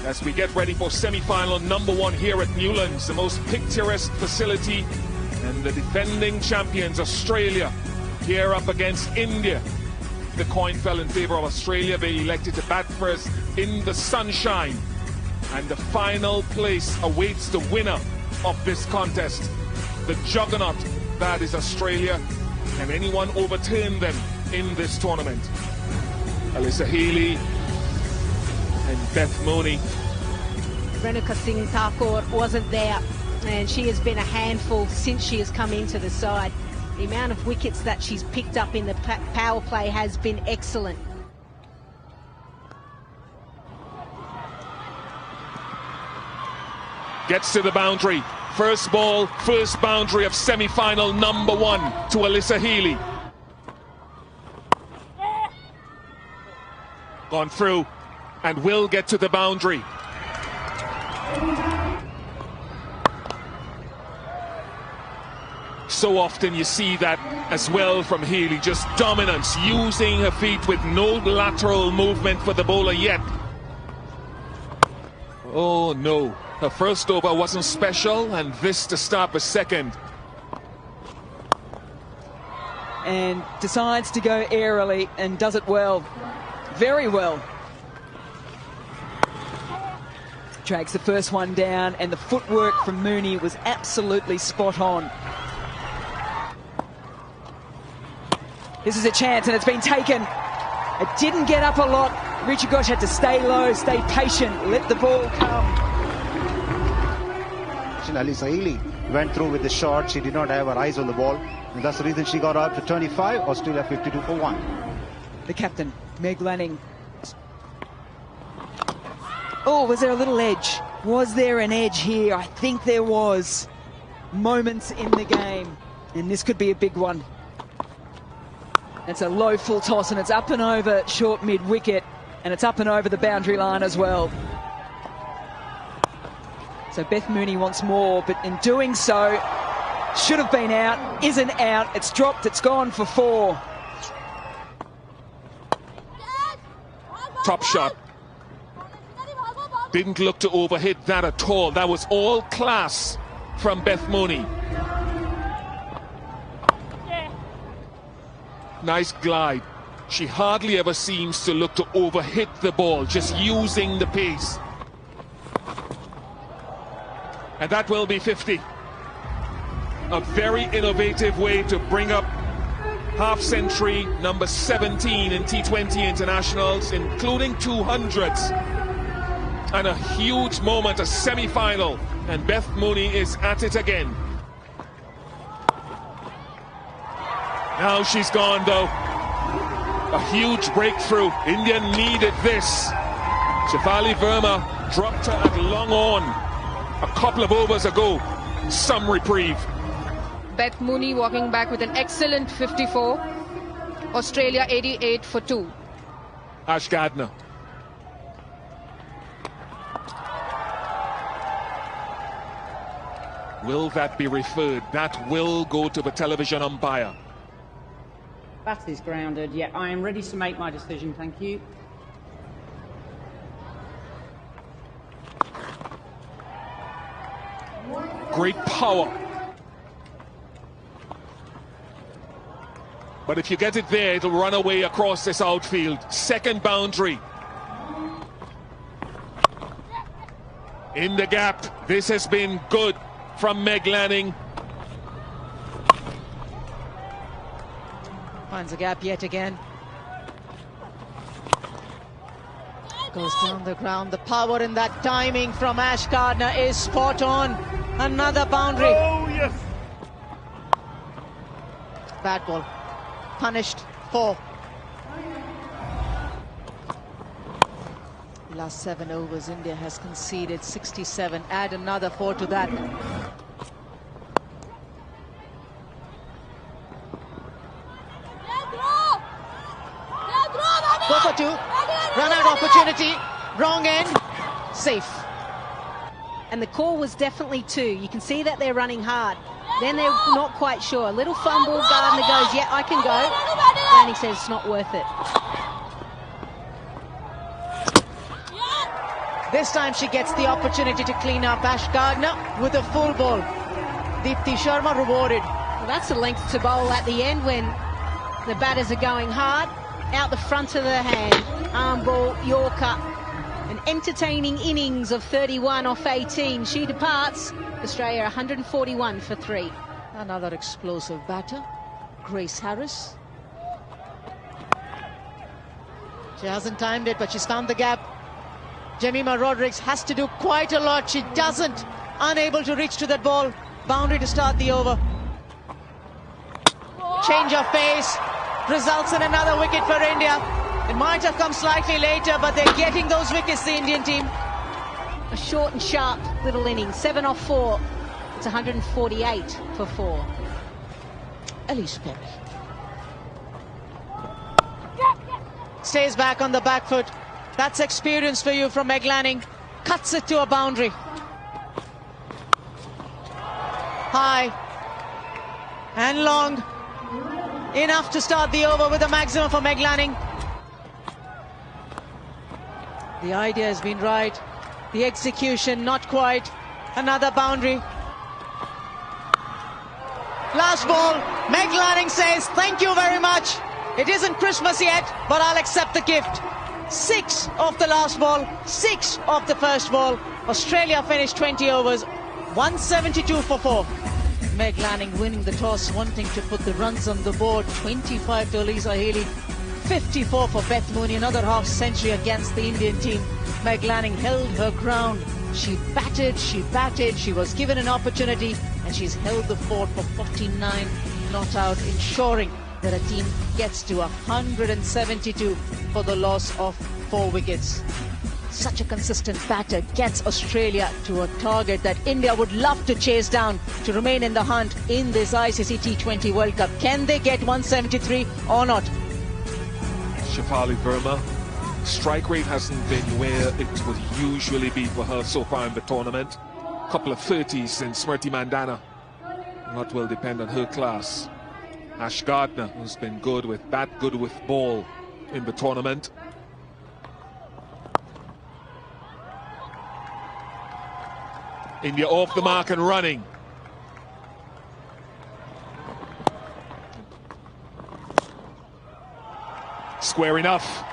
as we get ready for semi-final #1 here at Newlands, the most picturesque facility, and the defending champions Australia here up against India. The coin fell in favor of Australia. They elected to bat first in the sunshine, and the final place awaits the winner of this contest, the juggernaut that is Australia. Can anyone overturn them in this tournament? Alyssa Healy and Beth Mooney. Renuka Singh Thakur wasn't there, and she has been a handful since she has come into the side. The amount of wickets that she's picked up in the power play has been excellent. Gets to the boundary. First ball, first boundary of semi-final #1 to Alyssa Healy. Gone through and will get to the boundary. So often you see that as well from Healy, just dominance, using her feet with no lateral movement for the bowler yet. Oh no, her first over wasn't special, and this to start the second. And decides to go airily and does it well, very well. Drags the first one down, and the footwork from Mooney was absolutely spot on. This is a chance, and it's been taken. It didn't get up a lot. Richie Gosch had to stay low, stay patient, let the ball come. Alyssa Healy went through with the shot. She did not have her eyes on the ball, and that's the reason she got out for 25. Australia 52 for 1. The captain, Meg Lanning. Oh, was there a little edge? Was there an edge here? I think there was. Moments in the game, and this could be a big one. It's a low full toss, and it's up and over short mid-wicket, and it's up and over the boundary line as well. So Beth Mooney wants more, but in doing so, should have been out, isn't out. It's dropped, it's gone for 4. Top shot. Didn't look to overhit that at all. That was all class from Beth Mooney. Nice glide. She hardly ever seems to look to overhit the ball, just using the pace. And that will be 50. A very innovative way to bring up half-century number 17 in T20 internationals, including 200s. And a huge moment, a semi-final. And Beth Mooney is at it again. Now she's gone, though. A huge breakthrough. India needed this. Shefali Verma dropped her at long on a couple of overs ago. Some reprieve. Beth Mooney walking back with an excellent 54. Australia 88 for 2. Ash Gardner. Will that be referred? That will go to the television umpire. Bat is grounded. Yeah, I am ready to make my decision, thank you. Great power. But if you get it there, it'll run away across this outfield. Second boundary. In the gap. This has been good from Meg Lanning. Finds a gap yet again. Goes down the ground. The power in that timing from Ash Gardner is spot on. Another boundary. Oh, yes. Bad ball. Punished 4. Last 7 overs, India has conceded 67. Add another 4 to that. 4 for 2. Run out opportunity. Wrong end. Safe. And the call was definitely 2. You can see that they're running hard. Then they're not quite sure. A little fumble. Gardner goes, yeah, I can go. And he says it's not worth it. This time she gets the opportunity to clean up. Ash Gardner with a full ball. Deepti Sharma rewarded. Well, that's the length to bowl at the end when the batters are going hard. Out the front of the hand. Arm ball, Yorker. An entertaining innings of 31 off 18. She departs. Australia 141 for 3. Another explosive batter. Grace Harris. She hasn't timed it, but she's found the gap. Jemima Rodrigues has to do quite a lot. She doesn't. Unable to reach to that ball. Boundary to start the over. Change of pace. Results in another wicket for India. It might have come slightly later, but they're getting those wickets, the Indian team. A short and sharp little innings. 7 off 4. It's 148 for 4. Elise Perry. Stays back on the back foot. That's experience for you from Meg Lanning. Cuts it to a boundary. High and long. Enough to start the over with a maximum for Meg Lanning. The idea has been right. The execution not quite. Another boundary. Last ball. Meg Lanning says, thank you very much. It isn't Christmas yet, but I'll accept the gift. 6 off the last ball, 6 off the first ball. Australia finished 20 overs, 172 for 4. Meg Lanning winning the toss, wanting to put the runs on the board. 25 to Elisa Healy, 54 for Beth Mooney, another half century against the Indian team. Meg Lanning held her ground. She batted, she was given an opportunity, and she's held the fort for 49 not out, ensuring that a team gets to 172 for the loss of 4 wickets. Such a consistent batter gets Australia to a target that India would love to chase down to remain in the hunt in this ICC T20 World Cup. Can they get 173 or not? Shefali Verma, strike rate hasn't been where it would usually be for her so far in the tournament. Couple of 30s since Smriti Mandana. That will depend on her class. Ash Gardner, who's been good with bat, good with ball in the tournament. India off the mark and running. Square enough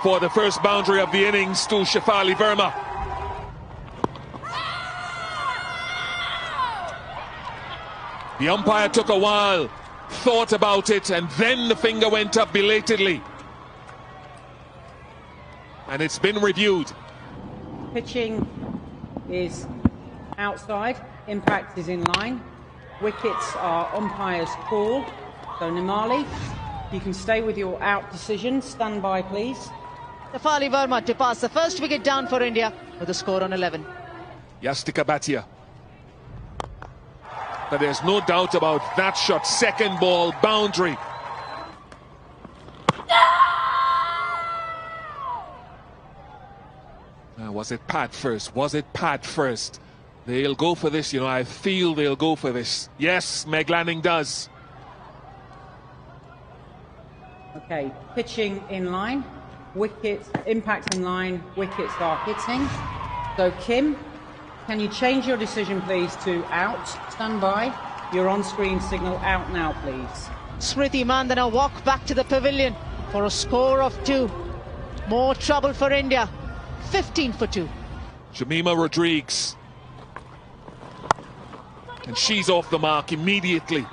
for the first boundary of the innings to Shefali Verma. The umpire took a while, thought about it, and then the finger went up belatedly. And it's been reviewed. Pitching is outside, impact is in line. Wickets are umpire's call. So Nimali, you can stay with your out decision. Stand by, please. Shefali Verma to pass the first wicket down for India with a score on 11. Yastika Bhatia. But there's no doubt about that shot. Second ball, boundary. Was it Pat first? Was it Pat first? They'll go for this, you know. I feel they'll go for this. Yes, Meg Lanning does. Okay, pitching in line. Wickets, impact in line. Wickets are hitting. So Kim, can you change your decision, please, to out? Stand by. Your on-screen signal out now, please. Smriti Mandana walk back to the pavilion for a score of 2. More trouble for India. 15 for 2. Jemima Rodrigues. And she's off the mark immediately.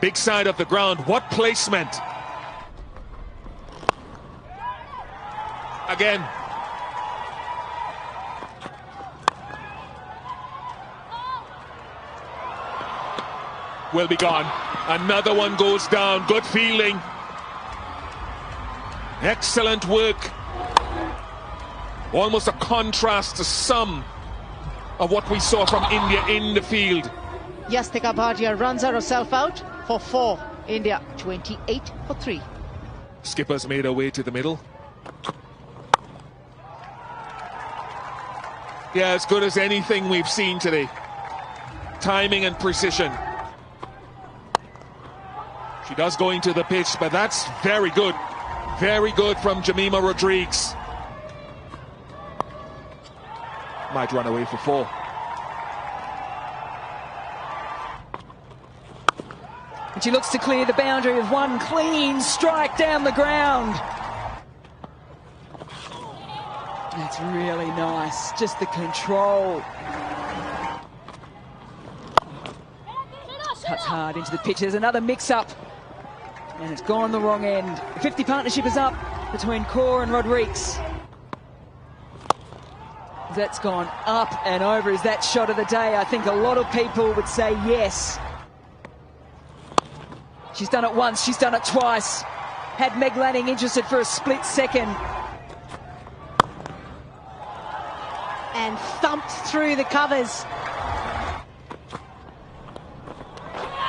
Big side of the ground. What placement? Again. Will be gone. Another one goes down. Good fielding. Excellent work. Almost a contrast to some of what we saw from India in the field. Yastika Bhatia runs herself out for 4. India 28 for 3. Skipper's made her way to the middle. Yeah, as good as anything we've seen today. Timing and precision. She does go into the pitch, but that's very good. Very good from Jemima Rodrigues. might run away for 4. And she looks to clear the boundary with one clean strike down the ground. That's really nice, just the control. Cuts hard into the pitch. There's another mix-up, and it's gone the wrong end. The 50 partnership is up between Kaur and Rodrigues. That's gone up and over. Is that shot of the day? I think a lot of people would say yes. She's done it once, she's done it twice. Had Meg Lanning interested for a split second. And thumped through the covers.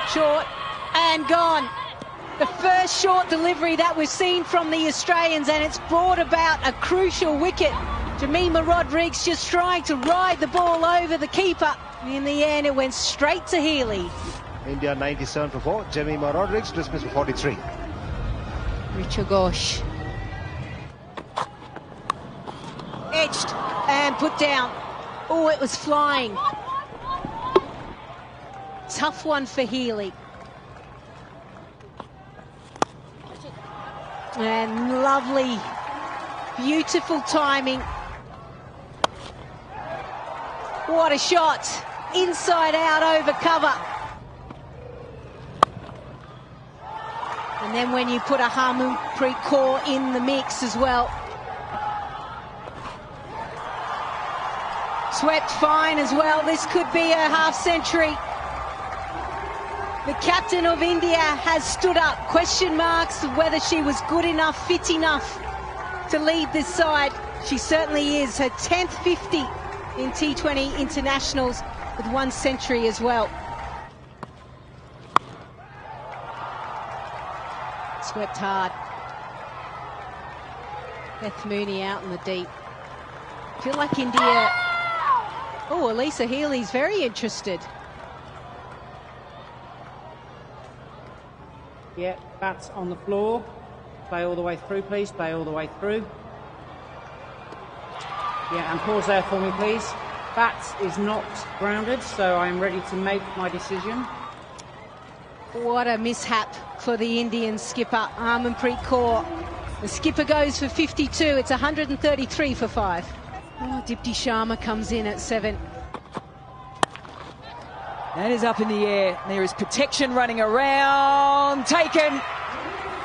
Short and gone. The first short delivery that we've seen from the Australians, and it's brought about a crucial wicket. Jemima Rodrigues just trying to ride the ball over the keeper. In the end, it went straight to Healy. India 97 for 4. Jemima Rodrigues dismissed for 43. Richa Ghosh. Edged and put down. Oh, it was flying. Tough one for Healy. And lovely, beautiful timing. What a shot. Inside out over cover. And then when you put a Harmanpreet Kaur in the mix as well. Swept fine as well. This could be a half century. The captain of India has stood up. Question marks of whether she was good enough, fit enough to lead this side. She certainly is. Her 10th 50 in T20 internationals with 1 century as well. Swept hard. Beth Mooney out in the deep. I feel like India... Oh, Elisa Healy's very interested. Yeah, bats on the floor. Play all the way through, please. Play all the way through. Yeah, and pause there for me, please. Bat is not grounded, so I'm ready to make my decision. What a mishap for the Indian skipper, Harmanpreet Kaur. The skipper goes for 52. It's 133 for 5. Oh, Dipti Sharma comes in at 7. That is up in the air. There is protection running around. Taken.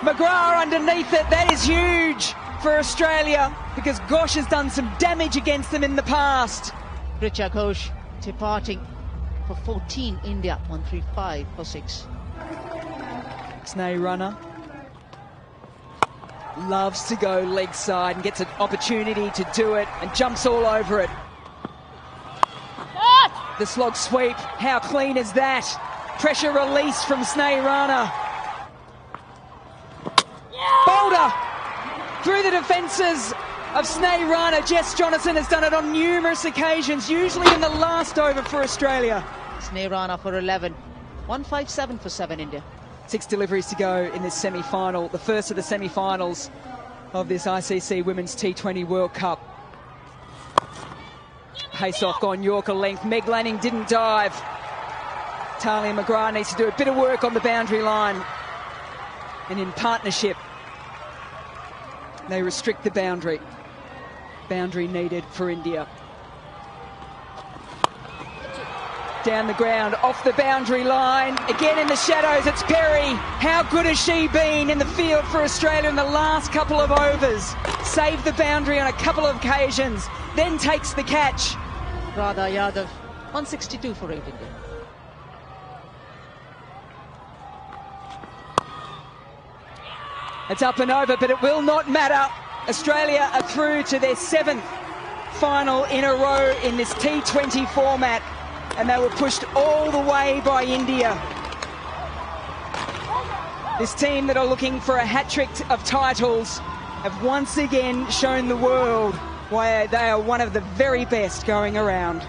McGrath underneath it. That is huge for Australia because Ghosh has done some damage against them in the past. Richa Ghosh departing for 14. India 135 for 6. Sneh runner. Loves to go leg side and gets an opportunity to do it and jumps all over it. The slog sweep, how clean is that? Pressure release from Sneh Rana. Boulder through the defences of Sneh Rana. Jess Jonathan has done it on numerous occasions, usually in the last over for Australia. Sneh Rana for 11. 157 for 7 India. 6 deliveries to go in this semi-final, the first of the semi-finals of this ICC Women's T20 World Cup. Pace off gone Yorker length. Meg Lanning didn't dive. Talia McGrath needs to do a bit of work on the boundary line. And in partnership, they restrict the boundary. Boundary needed for India. Down the ground, off the boundary line. Again in the shadows, it's Perry. How good has she been in the field for Australia in the last couple of overs? Saved the boundary on a couple of occasions, then takes the catch. Radha Yadav, 162 for 8 India. It's up and over, but it will not matter. Australia are through to their 7th final in a row in this T20 format. And they were pushed all the way by India. This team that are looking for a hat-trick of titles have once again shown the world why they are one of the very best going around.